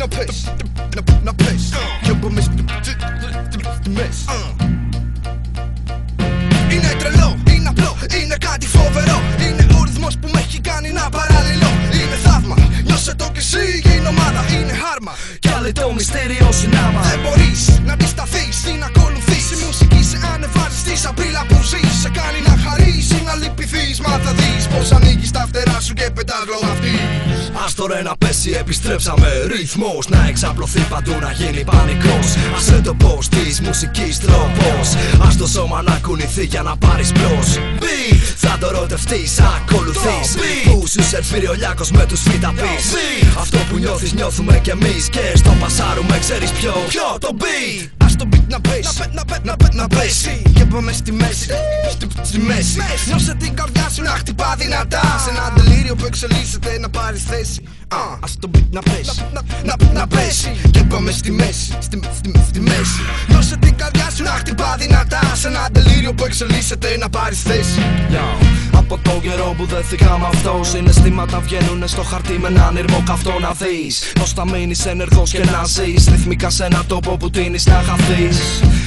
να πες, να πες. Κι όπου με στη μέση. Είναι τρελό, είναι απλό, είναι κάτι φοβερό. Είναι ο ρυθμός που με έχει κάνει να παραλληλώ. Είναι θαύμα, νιώσε το κι εσύ, γίνει ομάδα. Είναι χάρμα, κι άλλη το μυστήριο συνάμα. δεν μπορείς να αντισταθείς ή να ακολουθείς. Η μουσική σε ανεβάζει τη σαπίλα που ζεις. Σε κάνει να χαρείς ή να λυπηθείς. Μα θα δεις πως ανοίγεις τα φτερά σου και πετάς γλωμαυτείς. Ας το ρε να πέσει, επιστρέψαμε. Ρυθμός να εξαπλωθεί παντού, να γίνει πανικός. Ας είναι το πως της μουσικής τρόπος. Ας το σώμα να κουνηθεί για να πάρεις μπρος. Beat, θα το ρωτευτείς, ακολουθείς. Πού σου σερφίρει ο Λιάκος με τους φυταπείς. Αυτό που νιώθεις νιώθουμε κι εμείς. Και στο πασάρουμε ξέρεις ποιο, το beat. Ας το beat να πέσει, να πέσει. Και πάμε στη μέση, στη μέση. Νιώσε την καρδιά σου να χτυπά δυνατά. Σε ένα τελείριο που εξελίσσεται να πάρεις θέση. Ας το beat να πέσει, να πέσει. Και πάμε στη μέση, στη μέση. Νιώσε την καρδιά σου να χτυπά δυνατά. Σε ένα τελείριο που εξελίσσεται να πάρεις θέση. Από τον καιρό που δεν θυγάμε αυτό, συναισθήματα βγαίνουνε στο χαρτί με έναν ήρμο καυτό. Να δεις πως θα μείνεις ενεργός και να ζεις ρυθμικά σε έναν τόπο που τείνεις να χαθείς.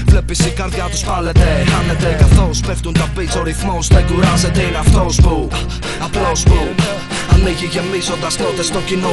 Βλέπεις η καρδιά τους πάλεται, χάνεται καθώς πέφτουν τα beats. Ο ρυθμός δεν κουράζεται, είναι αυτός που απλώς που ανοίγει γεμίζοντας νότες στο κοινό.